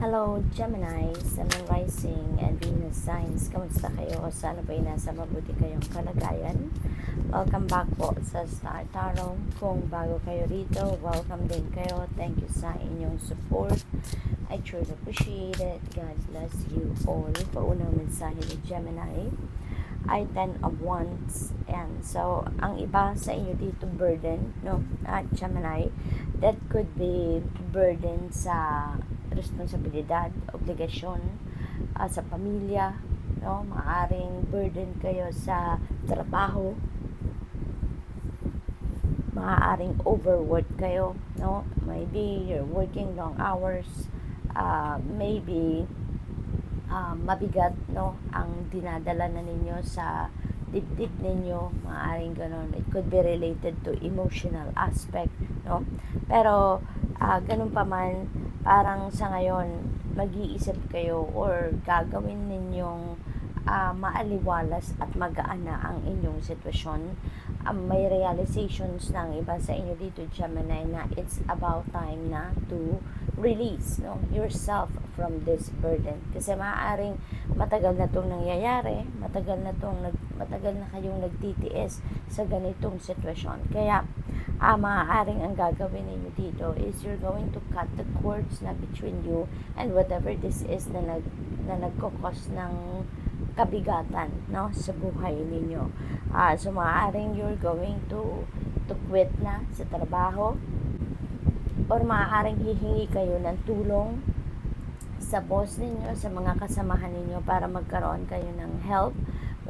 Hello, Gemini, Sun Rising, and Venus Signs. Kamusta kayo? Sana ba'y nasa mabuti kayong kalagayan? Welcome back po sa Star Tarot. Kung bago kayo rito, welcome din kayo. Thank you sa inyong support. I truly appreciate it. God bless you all. Paunang mensahe ni Gemini ay 10 of Wands. And so, ang iba sa inyo dito, burden, no? At Gemini, that could be burden sa responsibilidad, obligasyon sa pamilya, no? Maaring burden kayo sa trabaho, maaaring overwork kayo, no? Maybe you're working long hours, maybe mabigat, no, ang dinadala na ninyo sa dibdib ninyo, maaaring ganon. It could be related to emotional aspect, no? Pero ganun pa man, parang sa ngayon mag-iisip kayo or gagawin ninyong maaliwalas at magaan na ang inyong sitwasyon. May realizations ng iba sa inyo dito, Gemini, na it's about time na to release, no, yourself from this burden. Kasi maaaring matagal na itong nangyayari, matagal na kayong nagtitiis sa ganitong sitwasyon. Kaya maaaring ang gagawin ninyo dito is you're going to cut the cords na between you and whatever this is na nagkukos ng kabigatan, no, sa buhay ninyo. So maaaring you're going to quit na sa trabaho, or maaaring hihingi kayo ng tulong sa boss ninyo, sa mga kasamahan ninyo para magkaroon kayo ng help,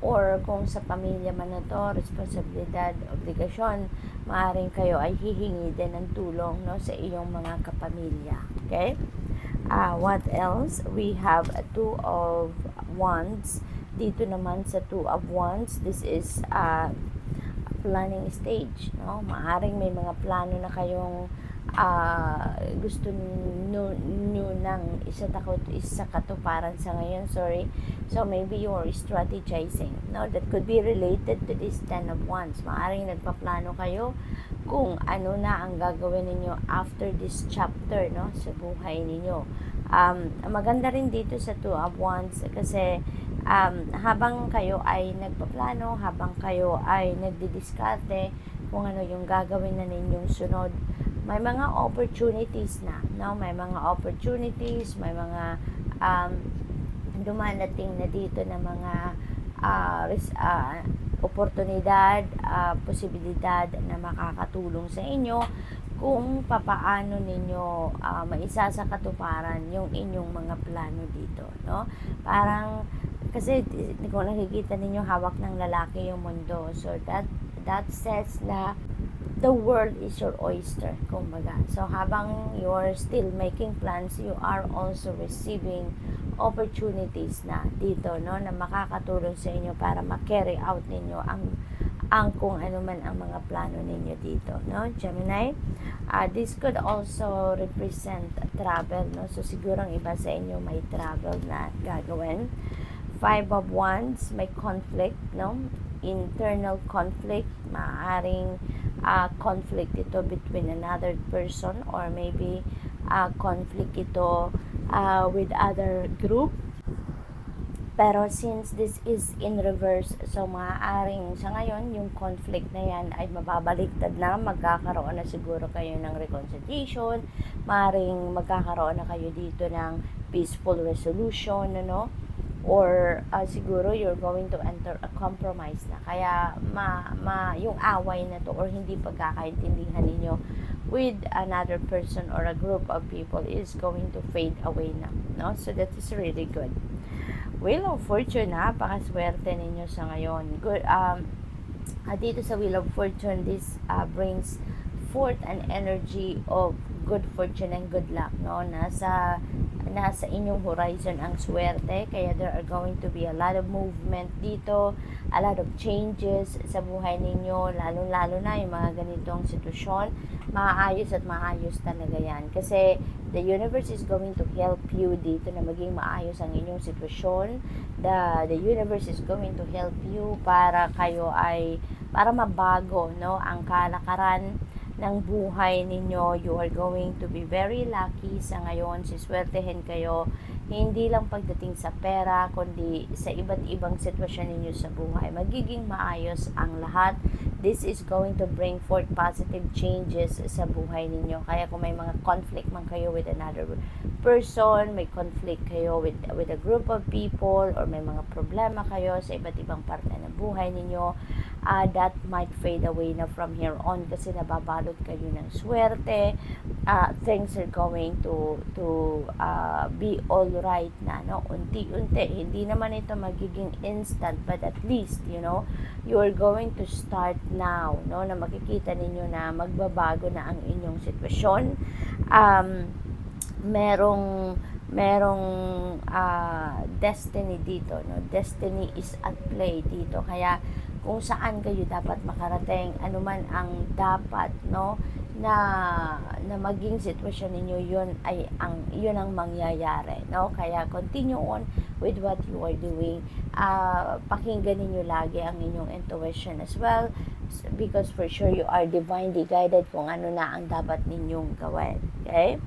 or kung sa pamilya man na to, responsibilidad, obligasyon, maaaring kayo ay hihingi din ng tulong, no, sa iyong mga kapamilya. Okay? What else? We have a Two of Wands. Dito naman sa Two of Wands, this is planning stage, no? Maaaring may mga plano na kayong gusto nyo nang isa katuparan sa ngayon, sorry. So maybe you're strategizing, no? That could be related to this 10 of Wands. Maaaring nagpaplano kayo kung ano na ang gagawin ninyo after this chapter, no, sa buhay ninyo. Maganda rin dito sa Two of Wands kasi habang kayo ay nagpaplano, habang kayo ay nagdidiskarte kung ano yung gagawin na ninyong sunod, may mga opportunities na, no? May mga opportunities, may mga dumadating na dito na mga oportunidad, posibilidad na makakatulong sa inyo kung papaano ninyo maisasakatuparan yung inyong mga plano dito, no? Parang kasi kung nakikita ninyo, hawak ng lalaki yung mundo, so that says na the world is your oyster, kumbaga. So habang you're still making plans, you are also receiving opportunities na dito, no, na makakatulong sa inyo para ma-carry out ninyo ang kung ano man ang mga plano ninyo dito, no, Gemini. This could also represent travel, no? So siguro ang iba sa inyo may travel na gagawin. Five of Wands, may conflict, no? Internal conflict, maaaring conflict ito between another person, or maybe conflict ito with other group. Pero since this is in reverse, so maaaring sa ngayon yung conflict na yan ay mababaliktad na, magkakaroon na siguro kayo ng reconciliation, maaaring magkakaroon na kayo dito ng peaceful resolution, no? Or siguro you're going to enter a compromise na, kaya yung away na to or hindi pagkakaintindihan ninyo with another person or a group of people is going to fade away na, no? So that is really good. Wheel of Fortune, napakaswerte ninyo sa ngayon. Good. Dito sa Wheel of Fortune, this brings forth an energy of good fortune and good luck, no? Nasa inyong horizon ang swerte, kaya there are going to be a lot of movement dito, a lot of changes sa buhay ninyo, lalo na yung mga ganitong sitwasyon. Maayos at maayos talaga yan, kasi the universe is going to help you dito na maging maayos ang inyong sitwasyon. The universe is going to help you para kayo ay, para mabago, no, ang kalakaran ng buhay ninyo. You are going to be very lucky sa ngayon. Siswertehin kayo, hindi lang pagdating sa pera, kundi sa iba't ibang sitwasyon ninyo sa buhay. Magiging maayos ang lahat. This is going to bring forth positive changes sa buhay ninyo. Kaya kung may mga conflict man kayo with another person, may conflict kayo with a group of people, or may mga problema kayo sa iba't ibang parte ng buhay ninyo, that might fade away na from here on kasi nababalot kayo ng swerte. Things are going to be all right na, no? Unti-unti. Hindi naman ito magiging instant, but at least, you are going to start now, no? Na makikita ninyo na magbabago na ang inyong sitwasyon. Merong destiny dito, no? Destiny is at play dito. Kaya kung saan kayo dapat makarating, anuman ang dapat, no, na maging sitwasyon ninyo, yun ang mangyayari, no? Kaya continue on with what you are doing. Pakinggan ninyo lagi ang inyong intuition as well, because for sure you are divinely guided kung ano na ang dapat ninyong gawin. Okay?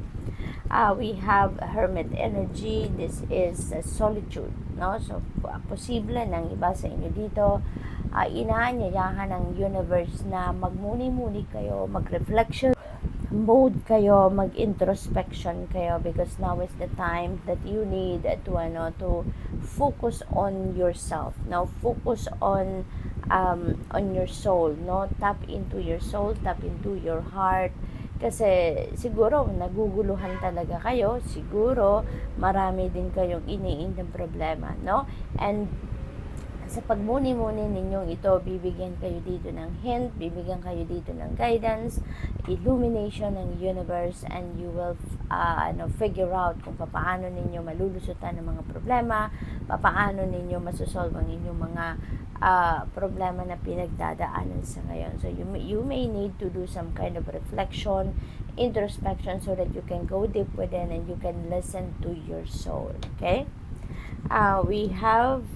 We have Hermit energy. This is solitude, no? So posible ng iba sa inyo dito, inaanyayahan ng universe na magmuni-muni kayo, mag-reflection mode kayo, mag-introspection kayo, because now is the time that you need to focus on yourself. Now focus on your soul, no? Tap into your soul, tap into your heart. Kasi siguro naguguluhan talaga kayo, siguro marami din kayong iniindang problema, no? And sa pagmuni-muni ninyong ito, bibigyan kayo dito ng hint, bibigyan kayo dito ng guidance, illumination ng universe, and you will figure out kung paano ninyo malulusutan ng mga problema, paano ninyo masosolve ang inyong mga problema na pinagdadaanan sa ngayon. So you may need to do some kind of reflection, introspection, so that you can go deep within and you can listen to your soul. Okay? We have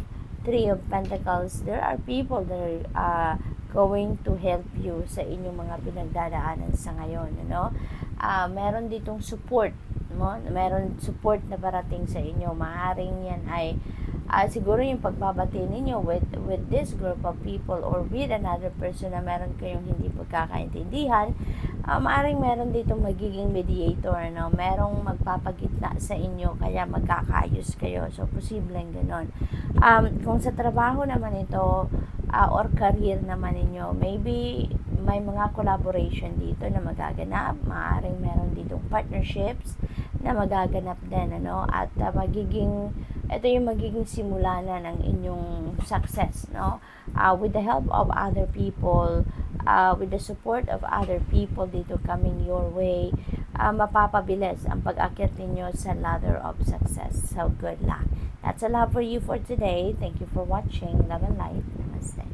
Three of Pentacles. There are people that are going to help you sa inyong mga pinagdadaanan sa ngayon, meron ditong support, meron support na parating sa inyo. Maaring yan ay siguro yung pagbabati ninyo with this group of people, or with another person na meron kayong hindi pagkakaintindihan. Maaring meron dito magiging mediator, merong magpapagitna sa inyo, kaya magkakayos kayo. So posibleng ganon. Kung sa trabaho naman ito, or career naman ninyo, maybe may mga collaboration dito na magaganap. Maaring meron ditong partnerships na magaganap din, at ito yung magiging simula na ng inyong success, with the help of other people, with the support of other people dito coming your way, mapapabilis ang pag-akyat ninyo sa ladder of success. So good luck. That's a lot for you for today. Thank you for watching. Love and light. Namaste.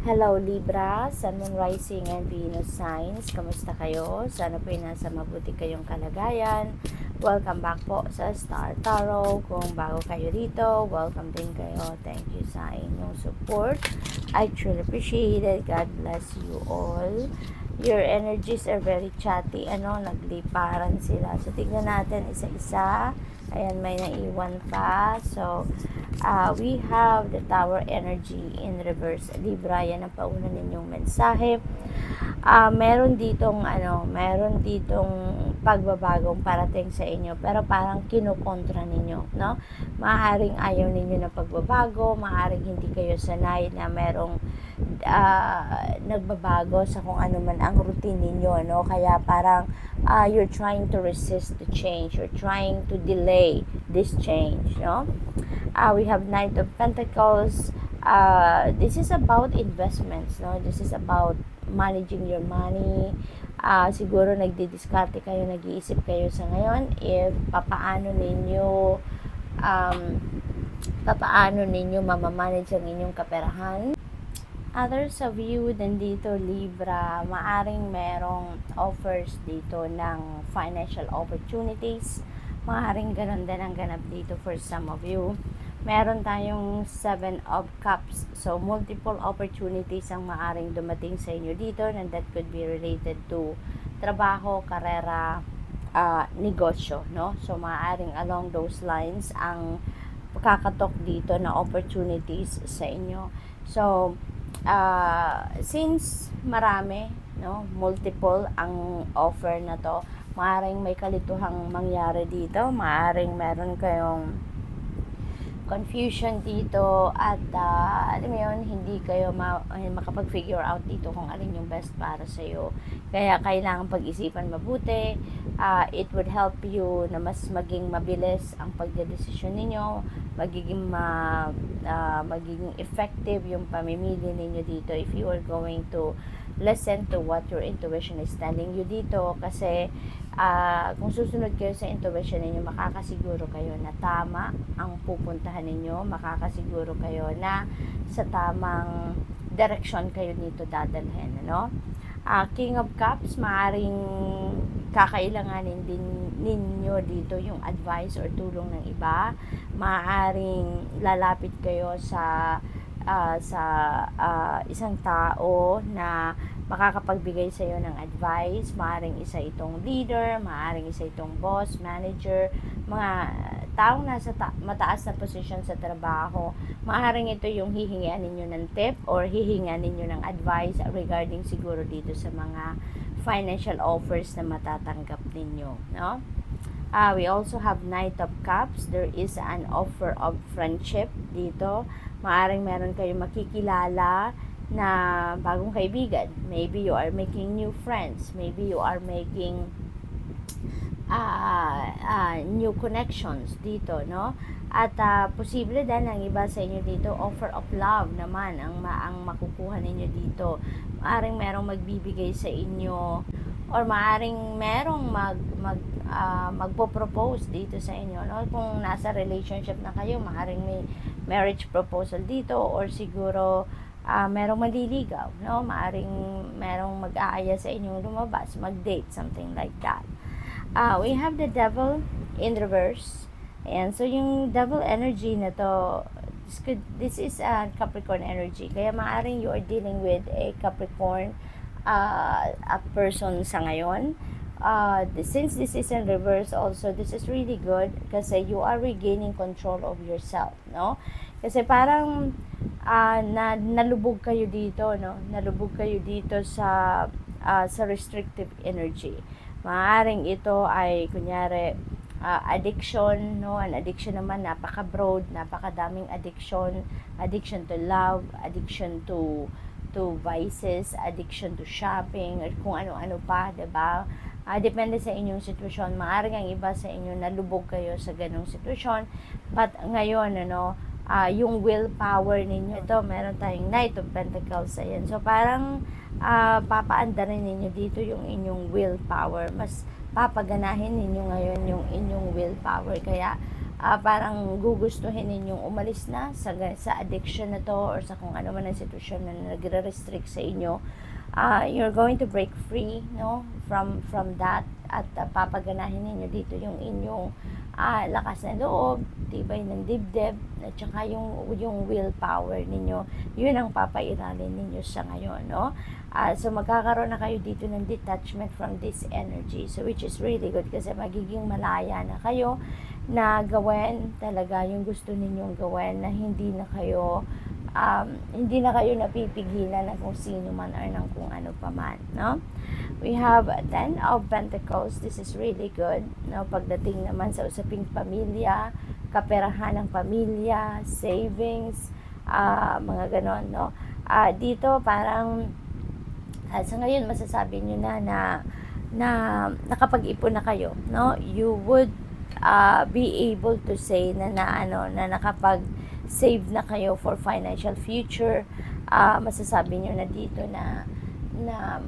Hello Libra, Sun, Moon, Rising, and Venus signs. Kamusta kayo? Sana po nasa mabuti kayong kalagayan. Welcome back po sa Star Tarot. Kung bago kayo dito, welcome din kayo. Thank you sa inyong support. I truly appreciate it. God bless you all. Your energies are very chatty. Nagliparan sila. So, tignan natin isa-isa. Ayan, may naiwan pa. So, we have the Tower energy in reverse. Libra, yan ang pauna ninyong mensahe. Meron ditong pagbabagong parating sa inyo, pero parang kinukontra ninyo, Maaaring ayaw ninyo na pagbabago, maaaring hindi kayo sanay na merong nagbabago sa kung ano man ang routine ninyo, Kaya parang you're trying to resist the change, you're trying to delay this change, we have Knight of Pentacles. This is about investments, This is about managing your money. Siguro nagdidiskarte kayo, nag-iisip kayo sa ngayon if papaano ninyo mamamanage ang inyong kaperahan. Others of you nandito, Libra, maaring merong offers dito ng financial opportunities. Maaring ganun din ang ganap dito for some of you. meron tayong Seven of Cups. So, multiple opportunities ang maaring dumating sa inyo dito, and that could be related to trabaho, karera, negosyo, no? So, maaring along those lines ang kakatok dito na opportunities sa inyo. So, since marami, no, multiple ang offer na to, maaring may kalituhang mangyari dito, maaring meron kayong confusion dito at alam mo yun, hindi kayo makapag-figure out dito kung alin yung best para sa iyo. Kaya kailangan pag-isipan mabuti. It would help you na mas maging mabilis ang pagdedesisyon ninyo, magiging effective yung pamimili ninyo dito if you are going to listen to what your intuition is telling you dito, kasi kung susunod kayo sa intuition ninyo, makakasiguro kayo na tama ang pupuntahan ninyo, makakasiguro kayo na sa tamang direksyon kayo nito dadalhin, ano? King of Cups, maaring kakailanganin din ninyo dito yung advice or tulong ng iba. Maaring lalapit kayo sa isang tao na makakapagbigay sa iyo ng advice. Maaring isa itong leader, maaring isa itong boss, manager, mga taong nasa mataas na position sa trabaho. Maaring ito yung hihingian ninyo ng tip or hihingian ninyo ng advice regarding siguro dito sa mga financial offers na matatanggap ninyo, no? We also have Knight of Cups. There is an offer of friendship dito. Maaring meron kayong makikilala na bagong kaibigan. Maybe you are making new friends. Maybe you are making new connections dito, no? At posible din ang iba sa inyo dito, offer of love naman ang makukuha ninyo dito. Maaring merong magbibigay sa inyo or maaring merong magpo-propose dito sa inyo, no? Kung nasa relationship na kayo, maaring may marriage proposal dito, or siguro merong maliligaw, no? Maaring merong mag-aaya sa inyong lumabas, mag-date, something like that. We have the Devil in reverse. And so yung Devil energy na to, this is a Capricorn energy. Kaya maaring you are dealing with a Capricorn a person sa ngayon. Since this is in reverse also, this is really good kasi you are regaining control of yourself, no? Kasi parang nalubog kayo dito, no? Nalubog kayo dito sa restrictive energy. Maaring ito ay kunyari addiction, no? An addiction naman napaka-broad, napakadaming addiction to love, addiction to vices, addiction to shopping, or kung ano-ano pa, 'di ba? Depende sa inyong sitwasyon. Maaring ang iba sa inyo nalubog kayo sa ganong sitwasyon, but ngayon yung willpower ninyo, ito meron tayong Knight of Pentacles, ayan. So parang papaandarin ninyo dito yung inyong willpower, mas papaganahin ninyo ngayon yung inyong willpower, kaya parang gugustuhin ninyong umalis na sa addiction na to or sa kung ano man ang sitwasyon na nagre-restrict sa inyo. You're going to break free, no, from that, at papaganahin ninyo dito yung inyong lakas na loob, tibay ng dibdib, at saka yung willpower ninyo. Yun ang papairalin ninyo sa ngayon, no? So magkakaroon na kayo dito ng detachment from this energy, so which is really good kasi magiging malaya na kayo na gawin talaga yung gusto ninyong gawin, na hindi na kayo napipigilan ng kung sino man or ng kung ano pa man, no? We have 10 of Pentacles. This is really good, no? Pagdating naman sa usaping pamilya, kaperahan ng pamilya, savings, mga ganon, no? Dito parang sa ngayon masasabi nyo na nakapag-ipon na kayo, no? You would be able to say na nakapag-save na kayo for financial future. Masasabi nyo na dito na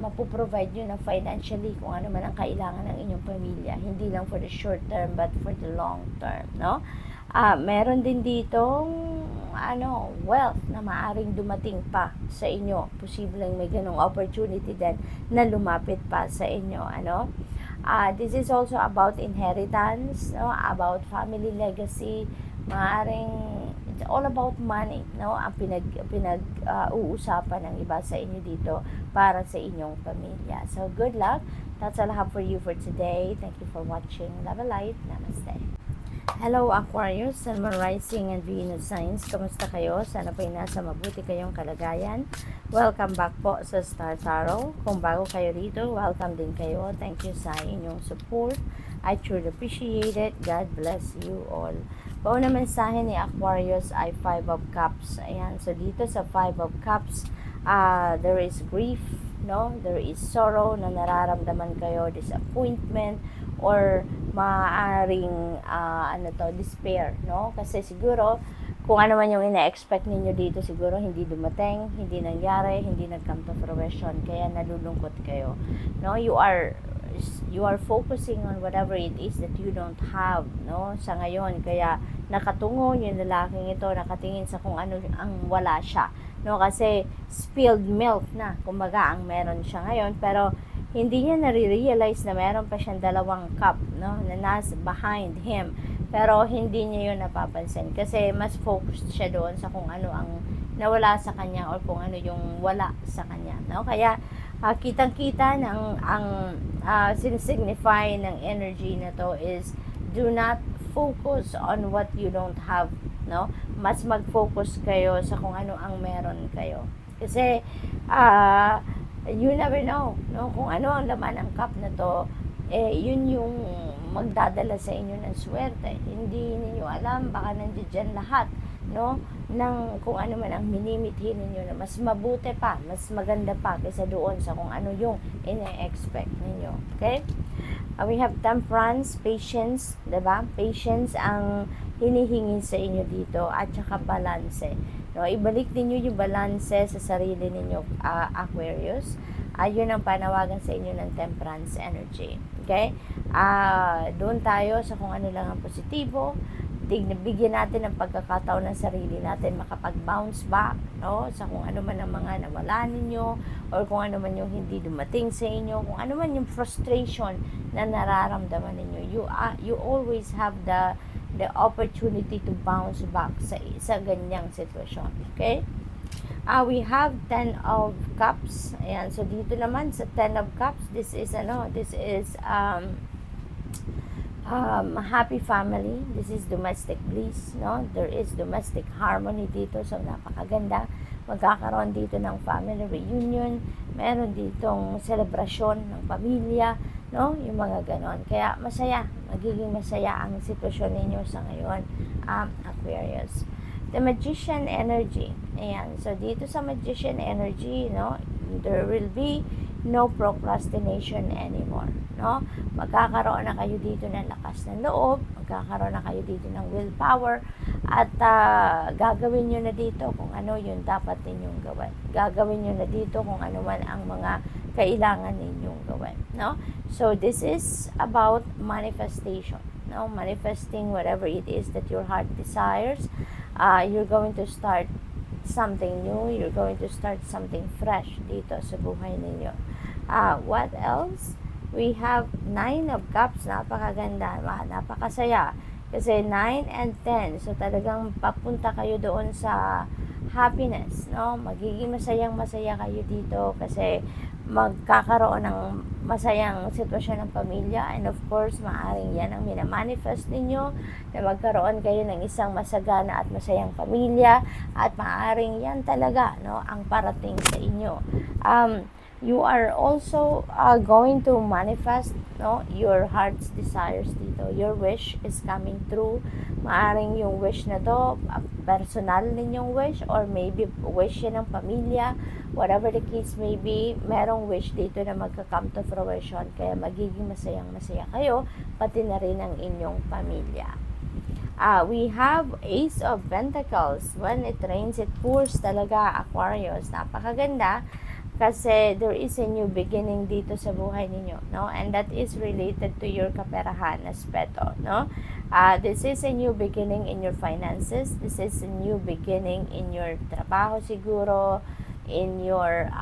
mapoprovide nyo na financially kung ano man ang kailangan ng inyong pamilya, hindi lang for the short term but for the long term, no? Meron din ditong wealth na maaring dumating pa sa inyo. Posibleng may ganong opportunity din na lumapit pa sa inyo, This is also about inheritance, no? About family legacy. Maaring it's all about money, no? Ang uusapan ng iba sa inyo dito para sa inyong pamilya. So, good luck. That's all I have for you for today. Thank you for watching. Love and light. Namaste. Hello Aquarius, Sun, Moon, Rising and Venus signs. Kamusta kayo? Sana po'y nasa mabuti kayong kalagayan. Welcome back po sa Star Tarot. Kung bago kayo dito, welcome din kayo. Thank you sa inyong support. I truly appreciate it. God bless you all. Paunang mensahe ni Aquarius ay 5 of Cups. Ayan, so dito sa 5 of Cups, there is grief, no? There is sorrow na nararamdaman kayo, disappointment, or maaaring despair, no? Kasi siguro kung ano man yung ina-expect ninyo dito, siguro hindi dumating, hindi nangyari, hindi nag-come to fruition, kaya nalulungkot kayo, no? You are focusing on whatever it is that you don't have, no? Sa ngayon, kaya nakatungo yung lalaking ito, nakatingin sa kung ano ang wala siya, no? Kasi spilled milk na, kumbaga ang meron siya ngayon, pero hindi niya nare-realize na meron pa siyang 2 cup, no, na nasa behind him. Pero hindi niya yun napapansin kasi mas focused siya doon sa kung ano ang nawala sa kanya or kung ano yung wala sa kanya, no? Kaya kitang-kita ng ang sinisignify ng energy na to is do not focus on what you don't have, no? Mas mag-focus kayo sa kung ano ang meron kayo. Kasi you never know, no? Kung ano ang laman ng cup na to, yun yung magdadala sa inyo ng swerte. Hindi niyo alam, baka nandiyan lahat, no? Ng kung ano man ang minimithi ninyo na mas mabuti pa, mas maganda pa kaysa doon sa kung ano yung ina-expect ninyo. Okay? We have temperance, patience, diba? Patience ang hinihingi sa inyo dito at saka balance. No, ibalik niyo yung balance sa sarili ninyo, Aquarius. Yun ang panawagan sa inyo ng temperance energy. Okay? Doon tayo sa kung ano lang ang positibo. Bigyan natin ng pagkakataon ng sarili natin makapag-bounce back, no? Sa kung ano man ang mga nawala ninyo or kung ano man yung hindi dumating sa inyo, kung ano man yung frustration na nararamdaman ninyo. You always have the opportunity to bounce back sa ganyang sitwasyon. Okay? We have 10 of Cups. Ayan, so dito naman sa 10 of Cups, this is happy family. This is domestic bliss, no? There is domestic harmony dito, so napakaganda. Magkakaroon dito ng family reunion, meron ditong celebration ng pamilya, no? Yung mga ganon. Kaya masaya, magiging masaya ang sitwasyon ninyo sa ngayon, Aquarius. The Magician energy. Ayan, so dito sa Magician energy, no, there will be no procrastination anymore, no? Magkakaroon na kayo dito ng lakas ng loob, magkakaroon na kayo dito ng willpower, at gagawin nyo na dito kung ano yung dapat ninyong gawin. Gagawin nyo na dito kung ano man ang mga kailangan ninyong gawin, no? So this is about manifestation, no? Manifesting whatever it is that your heart desires. You're going to start something new, you're going to start something fresh dito sa buhay ninyo. What else? We have 9 of Cups, napakaganda, napakasaya. Kasi 9 and 10, so talagang papunta kayo doon sa happiness, no? Magiging masaya kayo dito kasi magkakaroon ng masayang sitwasyon ng pamilya, and of course, maaaring yan ang minamanifest ninyo na magkaroon kayo ng isang masagana at masayang pamilya, at maaaring yan talaga, no, ang parating sa inyo. You are also going to manifest, no, your heart's desires dito. Your wish is coming true. Maaring yung wish na to, personal ninyong wish, or maybe wish yan ng pamilya. Whatever the case may be, merong wish dito na magka-come to fruition. Kaya magiging masaya kayo, pati na rin ang inyong pamilya. We have Ace of Pentacles. When it rains, it pours talaga, Aquarius. Napakaganda. Kasi there is a new beginning dito sa buhay ninyo, no? And that is related to your kaperahan aspeto, no? This is a new beginning in your finances. This is a new beginning in your trabaho siguro, in your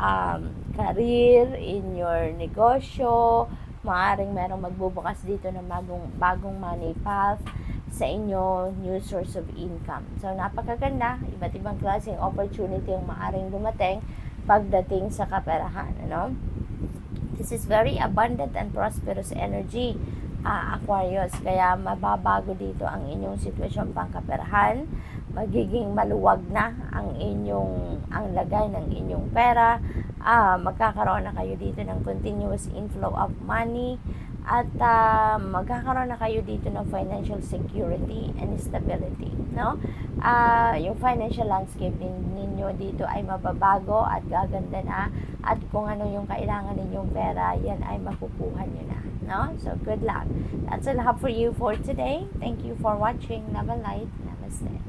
career, in your negosyo, Maaaring merong magbubukas dito ng bagong money path sa inyo, new source of income. So, napakaganda. Iba't ibang klaseng opportunity ang maaaring dumating pagdating sa kaperahan. Ano? This is very abundant and prosperous energy, Aquarius. Kaya mababago dito ang inyong sitwasyon pangkaperahan. Magiging maluwag na ang lagay ng inyong pera. Magkakaroon na kayo dito ng continuous inflow of money. At magkakaroon na kayo dito ng financial security and stability, no? Yung financial landscape ninyo dito ay mababago at gaganda na, at kung ano yung kailangan ninyong pera, yan ay makukuha nyo na, no? So, good luck. That's all I have for you for today. Thank you for watching. Love and light. Namaste.